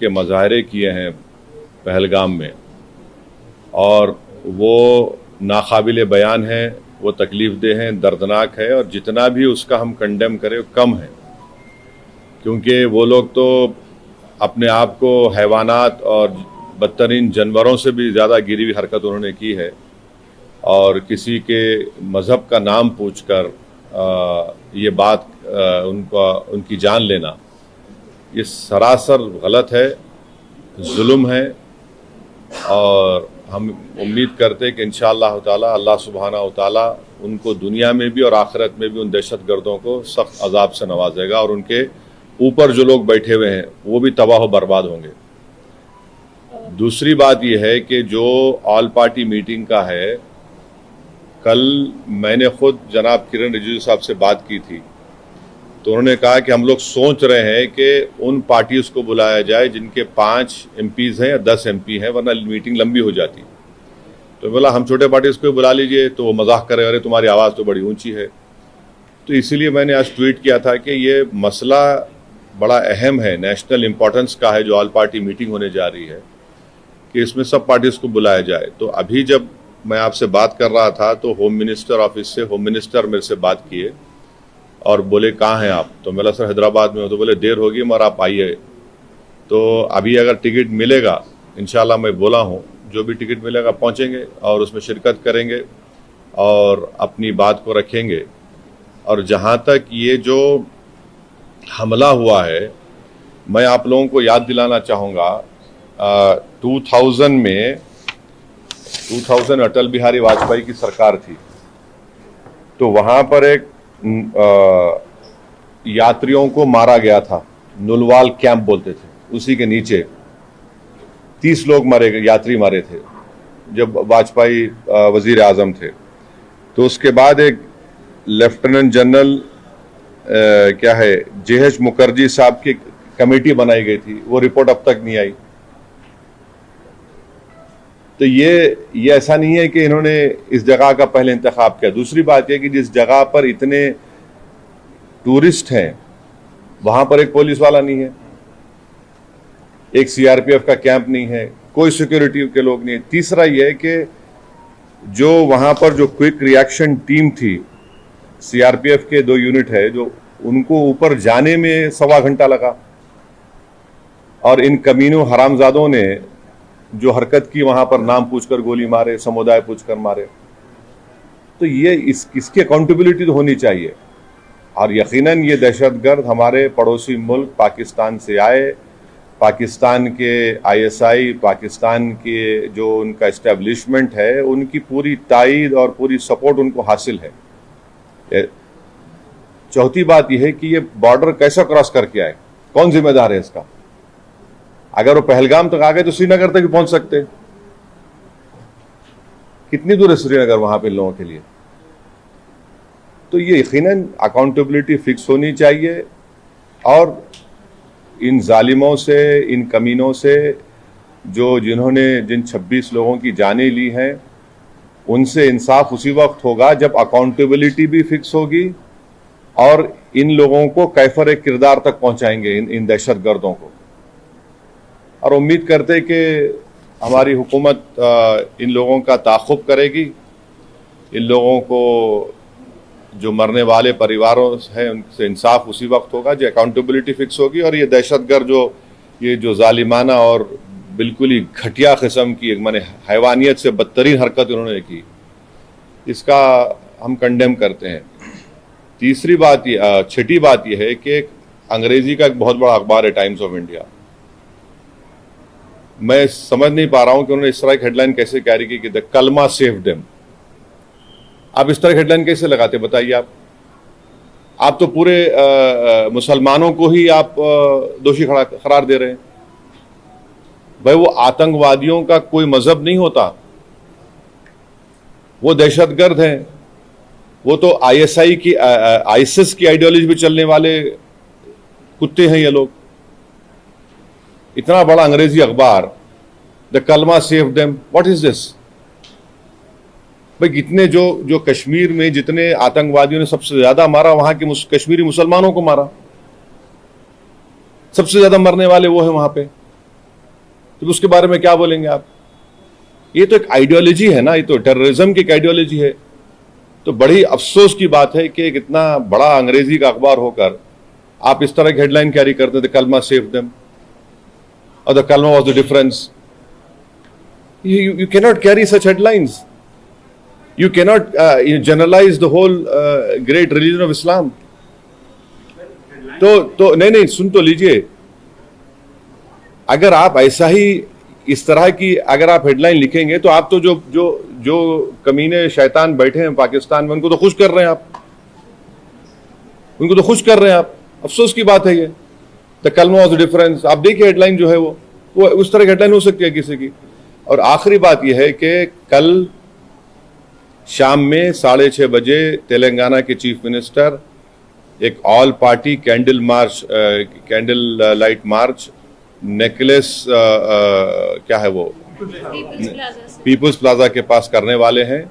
के मुजाहरे किए हैं पहलगाम में, और वो नाकाबिले बयान है, वो तकलीफ़देह हैं, दर्दनाक है, और जितना भी उसका हम कंडेम करें वो कम है, क्योंकि वो लोग तो अपने आप को हैवानात और बदतरीन जानवरों से भी ज़्यादा गिरी हुई हरकत उन्होंने की है। और किसी के मज़हब का नाम पूछकर ये बात उनकी जान लेना, ये सरासर गलत है, जुल्म है। और हम उम्मीद करते हैं कि इंशाअल्लाह ताला अल्लाह सुब्हानहू ताला उनको दुनिया में भी और आखिरत में भी उन दहशतगर्दों को सख्त अजाब से नवाजेगा, और उनके ऊपर जो लोग बैठे हुए हैं वो भी तबाह बर्बाद होंगे। दूसरी बात यह है कि जो ऑल पार्टी मीटिंग का है, कल मैंने खुद जनाब किरण रिजिजू साहब से बात की थी, तो उन्होंने कहा कि हम लोग सोच रहे हैं कि उन पार्टीज को बुलाया जाए जिनके 5 MPs हैं या 10 MP हैं, वरना मीटिंग लंबी हो जाती। तो बोला हम छोटे पार्टीज को बुला लीजिए, तो वो मजाक करे, अरे तुम्हारी आवाज़ तो बड़ी ऊंची है। तो इसीलिए मैंने आज ट्वीट किया था कि ये मसला बड़ा अहम है, नेशनल इम्पोर्टेंस का है, जो ऑल पार्टी मीटिंग होने जा रही है, कि इसमें सब पार्टीज को बुलाया जाए। तो अभी जब मैं आपसे बात कर रहा था तो होम मिनिस्टर ऑफिस से होम मिनिस्टर मेरे से बात किए और बोले कहाँ हैं आप? तो मैं सर हैदराबाद में हूँ। तो बोले देर होगी मगर आप आइए। तो अभी अगर टिकट मिलेगा, इंशाल्लाह मैं बोला हूँ, जो भी टिकट मिलेगा पहुँचेंगे और उसमें शिरकत करेंगे और अपनी बात को रखेंगे। और जहाँ तक ये जो हमला हुआ है, मैं आप लोगों को याद दिलाना चाहूँगा, 2000 अटल बिहारी वाजपेयी की सरकार थी, तो वहाँ पर एक यात्रियों को मारा गया था, नुलवाल कैंप बोलते थे, उसी के नीचे 30 लोग मारे गए, यात्री मारे थे जब वाजपेयी वजीर आजम थे। तो उसके बाद एक लेफ्टिनेंट जनरल क्या है JH मुखर्जी साहब की कमेटी बनाई गई थी, वो रिपोर्ट अब तक नहीं आई। तो ये ऐसा नहीं है कि इन्होंने इस जगह का पहले इंतखाब किया। दूसरी बात यह कि जिस जगह पर इतने टूरिस्ट हैं वहां पर एक पुलिस वाला नहीं है, एक CRPF का कैंप नहीं है, कोई सिक्योरिटी के लोग नहीं है। तीसरा यह है कि जो वहां पर जो क्विक रिएक्शन टीम थी, CRPF के 2 यूनिट है, जो उनको ऊपर जाने में 1.25 घंटा लगा, और इन कमीनों हरामजादों ने जो हरकत की वहां पर नाम पूछकर गोली मारे, समुदाय पूछकर मारे। तो ये इसकी अकाउंटेबिलिटी तो होनी चाहिए। और यकीनन ये दहशतगर्द हमारे पड़ोसी मुल्क पाकिस्तान से आए, पाकिस्तान के ISI, पाकिस्तान के जो उनका इस्टेब्लिशमेंट है, उनकी पूरी ताईद और पूरी सपोर्ट उनको हासिल है। चौथी बात यह है कि ये बॉर्डर कैसा क्रॉस करके आए, कौन जिम्मेदार है इसका? अगर वो पहलगाम तक आ गए तो श्रीनगर तक भी पहुंच सकते। कितनी दूर है श्रीनगर वहां पे लोगों के लिए? तो ये यकीनन अकाउंटेबिलिटी फिक्स होनी चाहिए, और इन जालिमों से, इन कमीनों से, जिन 26 लोगों की जानें ली हैं, उनसे इंसाफ उसी वक्त होगा जब अकाउंटेबिलिटी भी फिक्स होगी और इन लोगों को कैफर किरदार तक पहुंचाएंगे, इन दहशतगर्दों को। और उम्मीद करते कि हमारी हुकूमत इन लोगों का ताक़ुब करेगी, इन लोगों को जो मरने वाले परिवारों हैं उनसे इंसाफ उसी वक्त होगा जो अकाउंटेबिलिटी फिक्स होगी। और ये दहशतगर्द ये जो जालिमाना और बिल्कुल ही घटिया किस्म की, माने हैवानियत से बदतरीन हरकत उन्होंने की, इसका हम कंडेम करते हैं। छठी बात यह है कि अंग्रेजी का एक बहुत बड़ा अखबार है टाइम्स ऑफ इंडिया, मैं समझ नहीं पा रहा हूं कि उन्होंने इस तरह की हेडलाइन कैसे कैरी की कि द कलमा सेव देम। आप इस तरह की हेडलाइन कैसे लगाते बताइए? आप तो पूरे मुसलमानों को ही आप दोषी करार दे रहे हैं। भाई वो आतंकवादियों का कोई मजहब नहीं होता, वो दहशतगर्द हैं, वो तो ISI की ISIS की आइडियोलॉजी पे चलने वाले कुत्ते हैं ये लोग। इतना बड़ा अंग्रेजी अखबार, द कलमा save them, what is this? भाई कितने जो कश्मीर में जितने आतंकवादियों ने सबसे ज्यादा मारा, वहां के कश्मीरी मुसलमानों को मारा, सबसे ज्यादा मरने वाले वो है वहां पे। तो उसके बारे में क्या बोलेंगे आप? ये तो एक आइडियोलॉजी है ना, ये तो टेररिज्म की एक आइडियोलॉजी है। तो बड़ी अफसोस की बात है कि इतना बड़ा अंग्रेजी का अखबार होकर आप इस तरह की हेडलाइन कैरी करते थे, कलमा सेव देम और द कलमा was the difference. You cannot carry such headlines. You cannot generalize the whole great religion of Islam. तो नहीं सुन तो लीजिए, अगर आप ऐसा ही इस तरह की अगर आप हेडलाइन लिखेंगे तो आप तो जो कमीने शैतान बैठे हैं पाकिस्तान में उनको तो खुश कर रहे हैं आप, उनको तो खुश कर रहे हैं आप। अफसोस की बात है ये। द कलमा वाज द डिफरेंस, आप देखिए हेडलाइन जो है वो उस तरह की हेडलाइन हो सकती है किसी की। और आखिरी बात यह है कि कल शाम में 6:30 बजे तेलंगाना के चीफ मिनिस्टर एक all party candle light march necklace क्या है वो पीपुल्स प्लाजा के पास करने वाले हैं।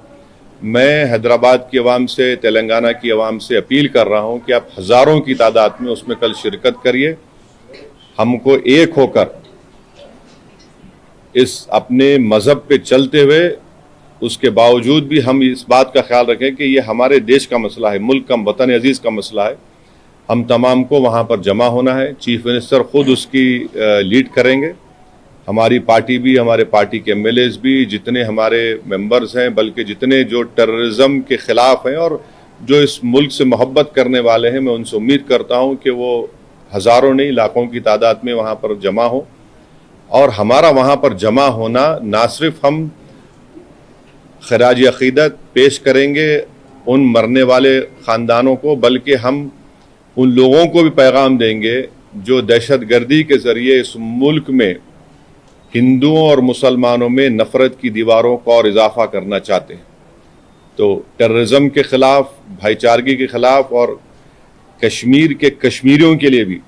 मैं हैदराबाद की आवाम से, तेलंगाना की आवाम से अपील कर रहा हूं कि आप हजारों की तादाद में उसमें कल शिरकत करिए। हमको एक होकर इस अपने मजहब पे चलते हुए उसके बावजूद भी हम इस बात का ख्याल रखें कि ये हमारे देश का मसला है, मुल्क का, वतन अजीज का मसला है। हम तमाम को वहाँ पर जमा होना है। चीफ मिनिस्टर खुद उसकी लीड करेंगे। हमारी पार्टी भी, हमारे पार्टी के एमएलएज भी, जितने हमारे मेंबर्स हैं, बल्कि जितने जो टेररिज्म के खिलाफ हैं और जो इस मुल्क से मोहब्बत करने वाले हैं, मैं उनसे उम्मीद करता हूँ कि वो हज़ारों नहीं लाखों की तादाद में वहाँ पर जमा हो। और हमारा वहाँ पर जमा होना ना सिर्फ हम खराज अक़ीदत पेश करेंगे उन मरने वाले ख़ानदानों को, बल्कि हम उन लोगों को भी पैगाम देंगे जो दहशतगर्दी के ज़रिए इस मुल्क में हिंदुओं और मुसलमानों में नफ़रत की दीवारों को और इजाफा करना चाहते हैं। तो टेररिज्म के ख़िलाफ़, भाईचारगी के ख़िलाफ़ और कश्मीर के कश्मीरियों के लिए भी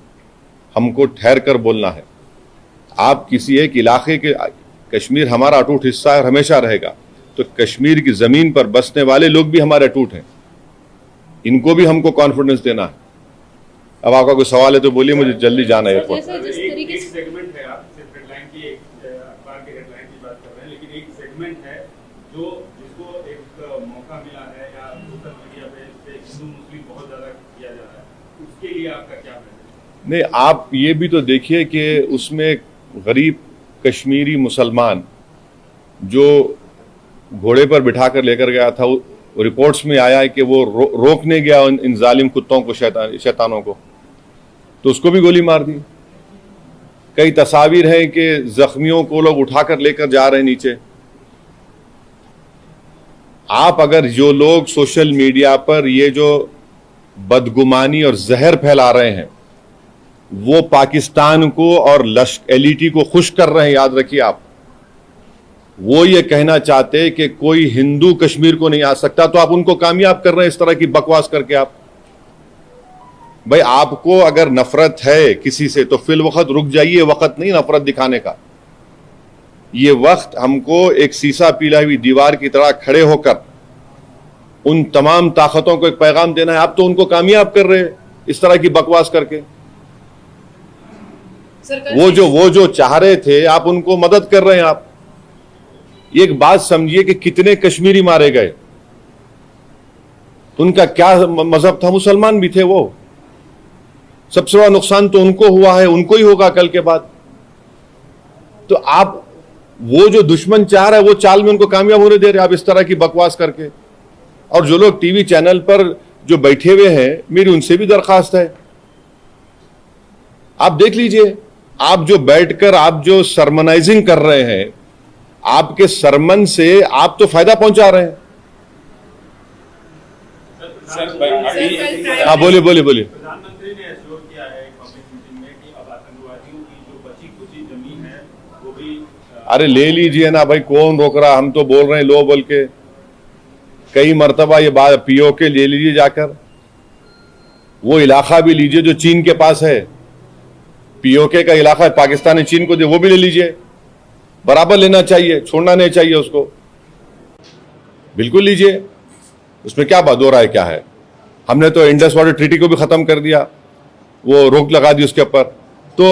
हमको ठहर कर बोलना है। आप किसी एक इलाके के, कश्मीर हमारा अटूट हिस्सा है और हमेशा रहेगा, तो कश्मीर की ज़मीन पर बसने वाले लोग भी हमारे अटूट हैं, इनको भी हमको कॉन्फिडेंस देना है। अब आपका कोई सवाल है तो बोलिए, मुझे जल्दी जाना है एयरपोर्ट। एक सेगमेंट है, आप सिर्फ हेडलाइन की, अखबार के हेडलाइन की बात कर रहे हैं, लेकिन एक सेगमेंट है जिसको एक मौका मिला है या सोशल मीडिया पे हिंदू मुस्लिम बहुत ज्यादा किया जा रहा है, उसके लिए आपका क्या है? नहीं, आप ये भी तो देखिए कि उसमें गरीब कश्मीरी मुसलमान जो घोड़े पर बिठा कर लेकर गया था, रिपोर्ट्स में आया है कि वो रोकने गया इन जालिम कुत्तों को, शैतानों को, तो उसको भी गोली मार दी। कई तस्वीर हैं कि जख्मियों को लोग उठाकर लेकर जा रहे हैं नीचे। आप अगर जो लोग सोशल मीडिया पर ये जो बदगुमानी और जहर फैला रहे हैं वो पाकिस्तान को और एलईटी को खुश कर रहे हैं, याद रखिए आप। वो ये कहना चाहते कि कोई हिंदू कश्मीर को नहीं आ सकता, तो आप उनको कामयाब कर रहे हैं इस तरह की बकवास करके। आप भाई, आपको अगर नफरत है किसी से तो फिल वक्त रुक जाइए, वक्त नहीं नफरत दिखाने का। ये वक्त हमको एक सीसा पीला हुई दीवार की तरह खड़े होकर उन तमाम ताकतों को एक पैगाम देना है। आप तो उनको कामयाब कर रहे हैं इस तरह की बकवास करके। वो जो चाह रहे थे, आप उनको मदद कर रहे हैं। आप एक बात समझिए कि कितने कश्मीरी मारे गए, उनका क्या मजहब था? मुसलमान भी थे वो। सबसे बड़ा नुकसान तो उनको हुआ है, उनको ही होगा कल के बाद। तो आप वो जो दुश्मन चाह रहा है वो चाल में उनको कामयाब होने दे रहे आप इस तरह की बकवास करके। और जो लोग टीवी चैनल पर जो बैठे हुए हैं, मेरी उनसे भी दरखास्त है, आप देख लीजिए। आप जो बैठकर आप जो सरमनाइजिंग कर रहे हैं, आपके सरमन से आप तो फायदा पहुंचा रहे हैं। हाँ, बोलिए। प्रधानमंत्री ने एश्योर किया है पब्लिक मीटिंग में कि अब आतंकवादियों की जो बची खुची जमीन है वो भी अरे ले लीजिए ना भाई, कौन रोक रहा? हम तो बोल रहे हैं लो बोल के कई मरतबा ये बात। पीओके ले लीजिए जाकर, वो इलाका भी लीजिए जो चीन के पास है। पीओके का इलाका पाकिस्तान ने चीन को दिया, वो भी ले लीजिए। बराबर लेना चाहिए, छोड़ना नहीं चाहिए उसको। बिल्कुल लीजिए, उसमें क्या बात हो रहा है? क्या है? हमने तो इंडस वाटर ट्रीटी को भी खत्म कर दिया, वो रोक लगा दी उसके ऊपर। तो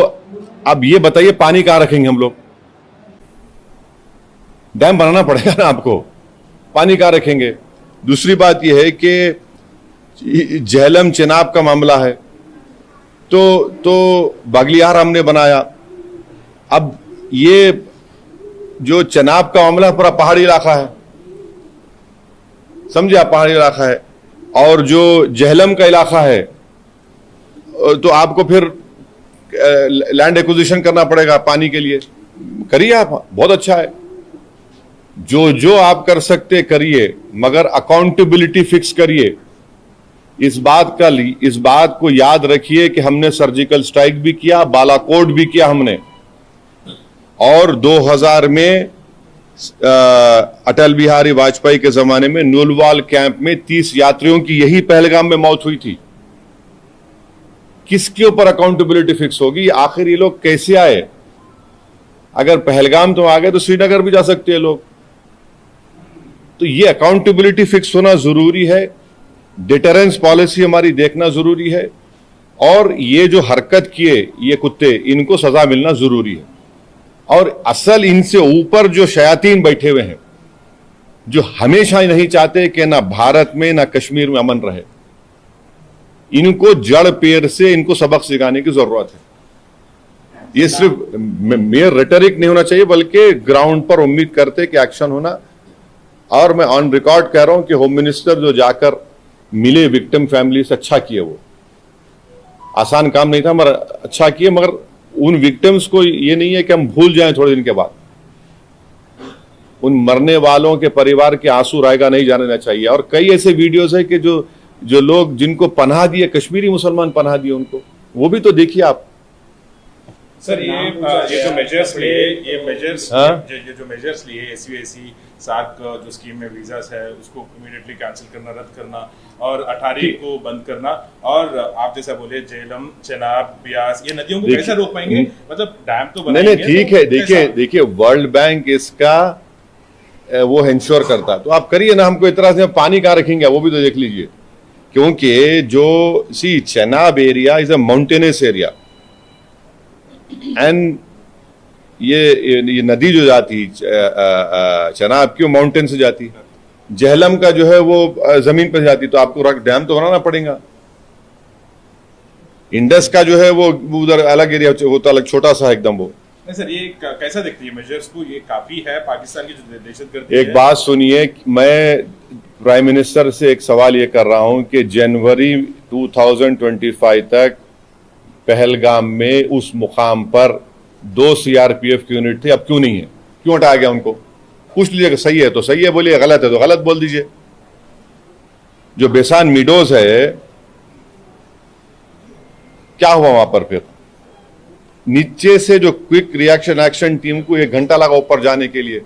अब ये बताइए पानी कहाँ रखेंगे हम लोग? डैम बनाना पड़ेगा ना आपको, पानी कहाँ रखेंगे। दूसरी बात यह है कि झेलम चेनाब का मामला है, तो बागलियार हमने बनाया। अब ये जो चेनाब का मामला पूरा पहाड़ी इलाका है, समझे आप, पहाड़ी इलाका है। और जो झेलम का इलाका है तो आपको फिर लैंड एक्विजिशन करना पड़ेगा पानी के लिए। करिए आप, बहुत अच्छा है, जो आप कर सकते करिए, मगर अकाउंटेबिलिटी फिक्स करिए। इस बात को याद रखिए कि हमने सर्जिकल स्ट्राइक भी किया, बालाकोट भी किया हमने, और 2000 में अटल बिहारी वाजपेयी के जमाने में नुलवाल कैंप में 30 यात्रियों की यही पहलगाम में मौत हुई थी। किसके ऊपर अकाउंटेबिलिटी फिक्स होगी? आखिर ये लोग कैसे आए? अगर पहलगाम तो आ गए तो श्रीनगर भी जा सकते हैं लोग। तो ये अकाउंटेबिलिटी फिक्स होना जरूरी है, डिटरेंस पॉलिसी हमारी देखना जरूरी है, और ये जो हरकत किए ये कुत्ते, इनको सजा मिलना जरूरी है। और असल इनसे ऊपर जो शयातीन बैठे हुए हैं, जो हमेशा ही नहीं चाहते कि ना भारत में ना कश्मीर में अमन रहे, इनको जड़ पेड़ से इनको सबक सिखाने की जरूरत है। ये सिर्फ मेयर रेटरिक नहीं होना चाहिए, बल्कि ग्राउंड पर उम्मीद करते कि एक्शन होना। और मैं ऑन रिकॉर्ड कह रहा हूं कि होम मिनिस्टर जो जाकर मिले विक्टिम फैमिली से, अच्छा किए। वो आसान काम नहीं था, मगर अच्छा किए। मगर उन विक्टिम्स को ये नहीं है कि हम भूल जाएं थोड़े दिन के बाद। उन मरने वालों के परिवार के आंसू रायगा नहीं जाना चाहिए। और कई ऐसे वीडियोस है कि जो लोग जिनको पनाह दिए, कश्मीरी मुसलमान पनाह दिए उनको, वो भी तो देखिए आप। सर ये जो मेजर्स लिए, ये जो मेजर्स लिए SUAC सार्क जो स्कीम में वीजास है उसको इमीडिएटली कैंसिल करना, रद्द करना, और 18 को बंद करना, और आप जैसा बोले झेलम, चेनाब, ब्यास, ये नदियों को कैसे रोक पाएंगे? मतलब डैम तो बनाएंगे। नहीं, ठीक है। देखिए वर्ल्ड बैंक इसका वो इंश्योर करता, तो आप करिए ना। हमको इतना से पानी कहाँ रखेंगे वो भी तो देख लीजिए। क्योंकि जो Chenab area is a mountainous area, and ये नदी जो जाती चेनाब की, माउंटेन से जाती। झेलम का जो है वो जमीन पर जाती, तो आपको डैम तो बनाना पड़ेगा। इंडस का जो है वो उधर अलग एरिया, वो तो अलग छोटा सा एकदम। वो नहीं सर, ये कैसा दिखती है मेजर्स को? ये काफी है पाकिस्तान की जो दहशतगर्दी। एक बात सुनिए, मैं प्राइम मिनिस्टर से एक सवाल ये कर रहा हूं कि जनवरी 2025 तक पहलगाम में उस मुकाम पर 2 CRPF की यूनिट थी, अब क्यों नहीं है? क्यों हटाया गया उनको? पूछ लीजिएगा। सही है तो सही है बोलिए, गलत है तो गलत बोल दीजिए। जो बेसान मीडोज है, क्या हुआ वहां पर? फिर नीचे से जो क्विक रिएक्शन एक्शन टीम को 1 घंटा लगा ऊपर जाने के लिए,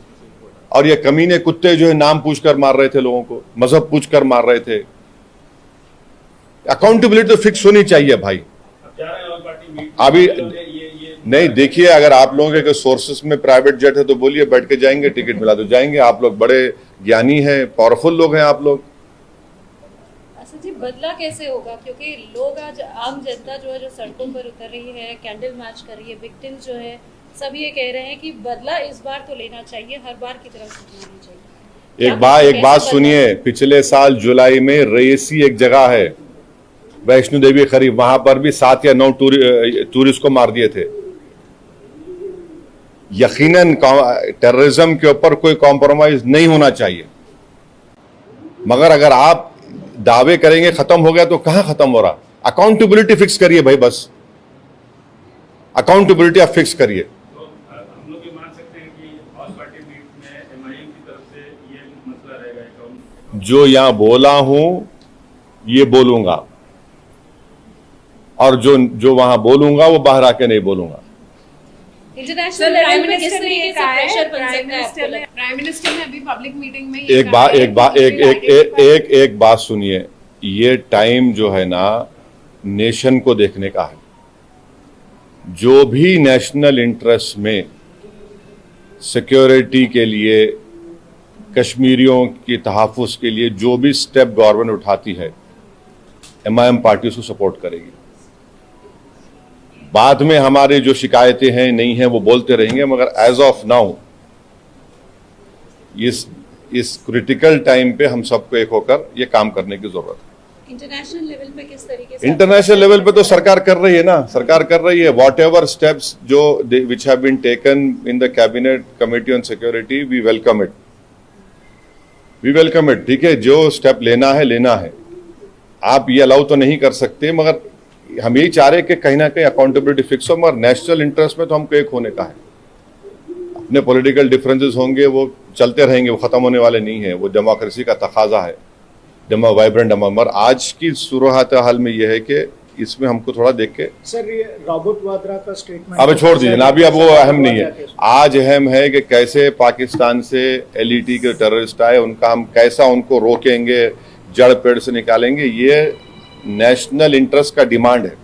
और ये कमीने कुत्ते जो है नाम पूछकर मार रहे थे लोगों को, मजहब पूछकर मार रहे थे। अकाउंटेबिलिटी तो फिक्स होनी चाहिए भाई। अभी नहीं, देखिए, अगर आप लोगों के सोर्सेस में प्राइवेट जेट है तो बोलिए, बैठ के जाएंगे, टिकट मिला तो जाएंगे। आप लोग बड़े ज्ञानी हैं, पावरफुल लोग हैं आप लोग। अच्छा जी, बदला कैसे होगा? क्योंकि लोग आज, आम जनता जो है जो सड़कों पर उतर रही है, कैंडल मार्च कर रही है, विक्टिम्स जो है सब ये कह रहे हैं कि बदला इस बार तो लेना चाहिए, हर बार की तरफ से लेना चाहिए। एक बात सुनिए, पिछले साल जुलाई में रेसी एक जगह है, वैष्णो देवी करीब, वहां पर भी 7 या 9 टूरिस्ट को मार दिए थे। यकीनन टेररिज्म के ऊपर कोई कॉम्प्रोमाइज नहीं होना चाहिए, मगर अगर आप दावे करेंगे खत्म हो गया तो कहां खत्म हो रहा? अकाउंटेबिलिटी फिक्स करिए भाई, बस अकाउंटेबिलिटी आप फिक्स करिए। तो हम लोग ये मान सकते हैं कि ऑल पार्टी मीट में MIM की तरफ से ये मसला रहेगा। जो यहां बोला हूं ये बोलूंगा, और जो वहां बोलूंगा वो बाहर आके नहीं बोलूंगा। इंटरनेशनल प्राइम मिनिस्टर ने ये कहा है, प्राइम मिनिस्टर ने अभी पब्लिक मीटिंग में एक बात सुनिए, ये टाइम जो है ना नेशन को देखने का है। जो भी नेशनल इंटरेस्ट में सिक्योरिटी के लिए, कश्मीरियों की तहफ़्फ़ुज़ के लिए जो भी स्टेप गवर्नमेंट उठाती है, MIM पार्टी उसको सपोर्ट करेगी। बाद में हमारे जो शिकायतें हैं नहीं हैं वो बोलते रहेंगे, मगर एज ऑफ नाउ इस क्रिटिकल टाइम पे हम सबको एक होकर ये काम करने की जरूरत है। इंटरनेशनल लेवल पे किस तरीके से इंटरनेशनल लेवल पे तो सरकार कर रही है ना, सरकार कर रही है। वॉट एवर स्टेप्स जो which have been taken in the cabinet committee on security, we welcome it, we welcome it. ठीक है, जो स्टेप लेना है। आप ये अलाउ तो नहीं कर सकते, मगर हम यही चाह रहे हैं कि कहीं ना कहीं अकाउंटेबिलिटी फिक्स हो, मगर नेशनल इंटरेस्ट में तो हमको एक होने का है। अपने पॉलिटिकल डिफरेंसेस होंगे, वो चलते रहेंगे, वो खत्म होने वाले नहीं है, वो डेमोक्रेसी का तकाजा है, वाइब्रेंट मगर आज की सूरत हाल में यह है कि इसमें हमको थोड़ा देख के सर ये रॉबर्ट वाड्रा का स्टेटमेंट अब छोड़ दीजिए ना, अभी अब वो अहम नहीं है। आज अहम है कि कैसे पाकिस्तान से एलईटी के टेररिस्ट आए, उनका हम कैसा उनको रोकेंगे, जड़ पेड़ से निकालेंगे। ये नेशनल इंटरेस्ट का डिमांड है।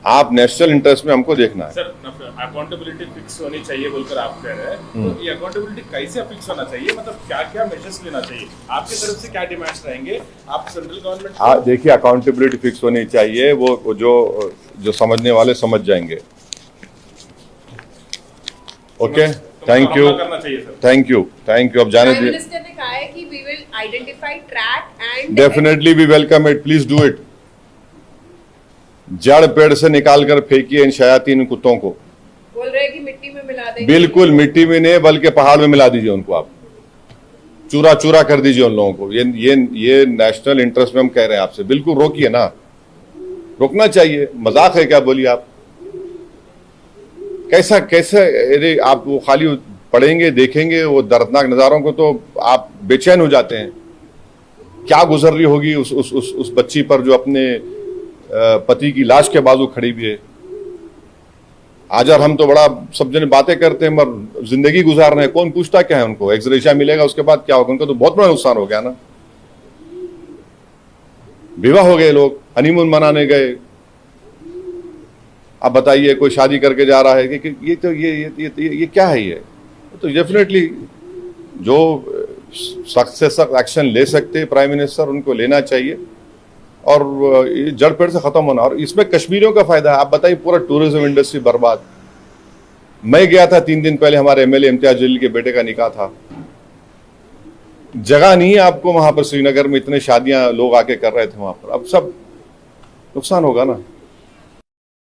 आप नेशनल इंटरेस्ट में हमको देखना है। सर अकाउंटेबिलिटी फिक्स होनी चाहिए बोलकर आप कह रहे हैं, तो ये अकाउंटेबिलिटी कैसे फिक्स होना चाहिए, मतलब क्या क्या मेजर्स लेना चाहिए, आपकी तरफ से क्या डिमांड्स रहेंगे, आप सेंट्रल गवर्नमेंट देखिए अकाउंटेबिलिटी फिक्स होनी चाहिए, वो जो समझने वाले समझ जाएंगे। Okay, thank you, thank you. अब जाने प्राइम दीजिए। मिनिस्टर ने कहा है कि we will identify, track and definitely we welcome it, please do it. जड़ पेड़ से निकाल कर फेंकिए इन शयातीन कुत्तों को। बोल रहे हैं कि मिट्टी में मिला देंगे। बिल्कुल मिट्टी में नहीं, बल्कि पहाड़ में मिला दीजिए उनको, आप चूरा चूरा कर दीजिए उन लोगों को। ये नेशनल इंटरेस्ट में हम कह रहे हैं आपसे, बिल्कुल रोकिए ना, रोकना चाहिए। मजाक है क्या, बोलिए आप? कैसा अरे आप वो खाली पढ़ेंगे, देखेंगे वो दर्दनाक नजारों को तो आप बेचैन हो जाते हैं। क्या गुजर रही होगी उस बच्ची पर जो अपने पति की लाश के बाजू खड़ी हुई है। आज और हम तो बड़ा सब जने बातें करते हैं, मगर जिंदगी गुजार रहे हैं, कौन पूछता क्या है उनको? एक्सग्रेशिया मिलेगा, उसके बाद क्या होगा? उनका तो बहुत बड़ा नुकसान हो गया ना। विवाह हो गए, लोग हनीमून मनाने गए। अब बताइए कोई शादी करके जा रहा है कि ये क्या है? ये तो डेफिनेटली जो सख्त से सख्त एक्शन ले सकते प्राइम मिनिस्टर, उनको लेना चाहिए और ये जड़ पेड़ से खत्म होना। और इसमें कश्मीरियों का फायदा है। आप बताइए, पूरा टूरिज्म इंडस्ट्री बर्बाद। मैं गया था 3 दिन पहले, हमारे एमएलए इम्तियाज जलील के बेटे का निकाह था। जगह नहीं है आपको वहां पर, श्रीनगर में इतने शादियां लोग आके कर रहे थे वहां पर। अब सब नुकसान होगा ना।